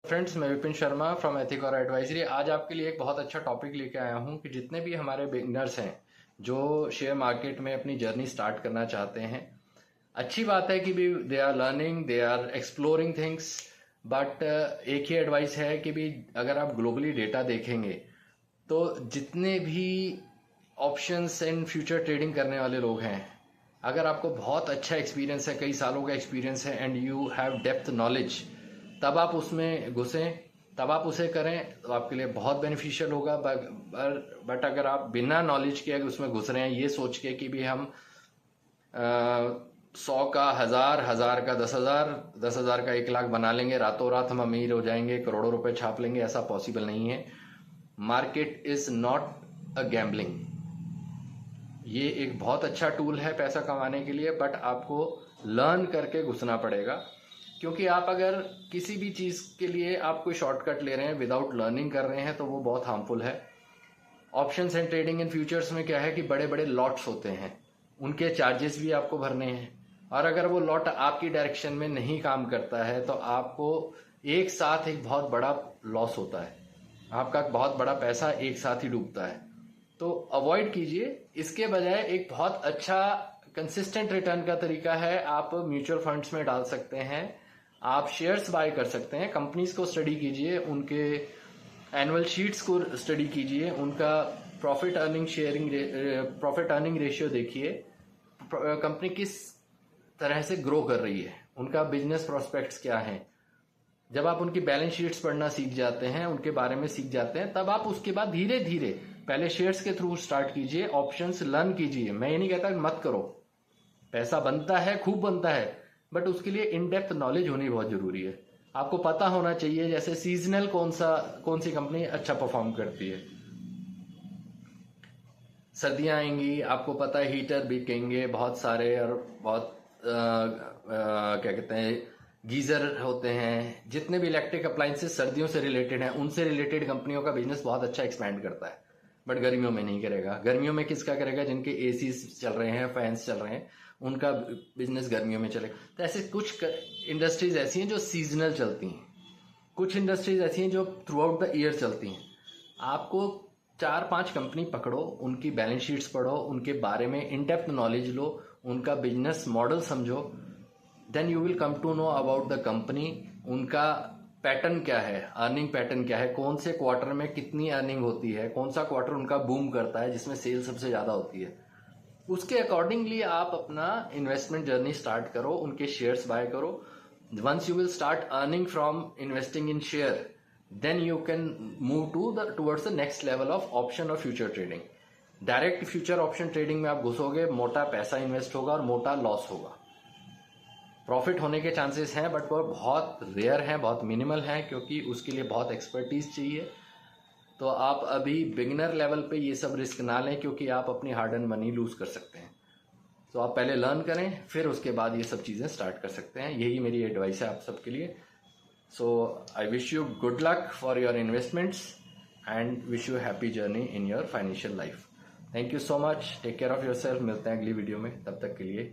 Friends, मैं Vipin Sharma from एथिकॉर advisory. आज आपके लिए एक बहुत अच्छा टॉपिक लेके आया हूं कि जितने भी हमारे बिगनर्स हैं जो शेयर मार्केट में अपनी जर्नी स्टार्ट करना चाहते हैं, अच्छी बात है कि भी they are learning, they are exploring things. But एक ही एडवाइस है कि भी अगर आप ग्लोबली डेटा देखेंगे तो जितने भी ऑप्शंस एंड फ्यूचर ट्रेडिंग करने वाले लोग हैं, अगर आपको बहुत अच्छा एक्सपीरियंस है, कई सालों का एक्सपीरियंस है and you have depth knowledge, तब आप उसमें घुसें, तब आप उसे करें तो आपके लिए बहुत बेनिफिशियल होगा। बट अगर आप बिना नॉलेज के अगर उसमें घुस रहे हैं ये सोच के कि भी हम 100 का 1000, 1000 का 10,000, 10,000 का 1 लाख बना लेंगे, रातों रात हम अमीर हो जाएंगे, करोड़ों रुपए छाप लेंगे, ऐसा पॉसिबल नहीं है। Market is not a gambling. ये एक बहुत अच्छा टूल है पैसा कमाने के लिए, बट आपको लर्न करके घुसना पड़ेगा। क्योंकि आप अगर किसी भी चीज़ के लिए आप कोई शॉर्टकट ले रहे हैं, विदाउट लर्निंग कर रहे हैं, तो वो बहुत हार्मफुल है। Options and trading in futures में क्या है कि बड़े बड़े लॉट्स होते हैं, उनके चार्जेस भी आपको भरने हैं, और अगर वो लॉट आपकी डायरेक्शन में नहीं काम करता है तो आपको एक साथ एक बहुत बड़ा लॉस होता है, आपका बहुत बड़ा पैसा एक साथ ही डूबता है। तो अवॉइड कीजिए। इसके बजाय एक बहुत अच्छा कंसिस्टेंट रिटर्न का तरीका है, आप म्यूचुअल फंड्स में डाल सकते हैं, आप शेयर्स बाय कर सकते हैं। कंपनीज को स्टडी कीजिए, उनके एनुअल शीट्स को स्टडी कीजिए, उनका प्रॉफिट अर्निंग रेशियो देखिए, कंपनी किस तरह से ग्रो कर रही है, उनका बिजनेस प्रोस्पेक्ट्स क्या है। जब आप उनकी बैलेंस शीट्स पढ़ना सीख जाते हैं, उनके बारे में सीख जाते हैं, तब आप उसके बाद धीरे धीरे पहले शेयर्स के थ्रू स्टार्ट कीजिए, ऑप्शंस लर्न कीजिए। मैं ये नहीं कहता मत करो, पैसा बनता है, खूब बनता है, बट उसके लिए इन डेप्थ नॉलेज होनी बहुत जरूरी है। आपको पता होना चाहिए जैसे सीजनल कौन सी कंपनी अच्छा परफॉर्म करती है। सर्दियां आएंगी, आपको पता है हीटर बिकेंगे बहुत सारे, और बहुत क्या कहते हैं, गीजर होते हैं, जितने भी इलेक्ट्रिक अप्लायंसेस सर्दियों से रिलेटेड हैं, उनसे रिलेटेड कंपनियों का बिजनेस बहुत अच्छा एक्सपैंड करता है। बट गर्मियों में नहीं करेगा। गर्मियों में किसका करेगा? जिनके एसी चल रहे हैं, फैंस चल रहे हैं, उनका बिजनेस गर्मियों में चलेगा। तो ऐसे कुछ इंडस्ट्रीज ऐसी हैं जो सीजनल चलती हैं, कुछ इंडस्ट्रीज ऐसी हैं जो थ्रू आउट द ईयर चलती हैं। आपको 4-5 कंपनी पकड़ो, उनकी बैलेंस शीट्स पढ़ो, उनके बारे में इन डेप्थ नॉलेज लो, उनका बिजनेस मॉडल समझो, then you will come to know about the company. उनका पैटर्न क्या है, अर्निंग पैटर्न क्या है, कौन से क्वार्टर में कितनी अर्निंग होती है, कौन सा क्वार्टर उनका बूम करता है जिसमें सेल सबसे ज्यादा होती है। उसके अकॉर्डिंगली आप अपना इन्वेस्टमेंट जर्नी स्टार्ट करो, उनके शेयर्स बाय करो। Once you will start earning from investing in share, then you can move towards the next level of option और future trading. Direct future option trading में आप घुसोगे, मोटा पैसा इन्वेस्ट होगा और मोटा लॉस होगा। प्रॉफिट होने के चांसेस हैं, बट वो बहुत रेयर हैं, बहुत मिनिमल हैं, क्योंकि उसके लिए बहुत एक्सपर्टीज चाहिए। तो आप अभी बिगिनर लेवल पे ये सब रिस्क ना लें, क्योंकि आप अपनी हार्ड एंड मनी लूज कर सकते हैं। तो आप पहले लर्न करें, फिर उसके बाद ये सब चीज़ें स्टार्ट कर सकते हैं। यही मेरी एडवाइस है आप सबके लिए। So I wish you good luck for your investments and wish you happy journey in your financial life. Thank you so much, take care of your self. मिलते हैं अगली वीडियो में, तब तक के लिए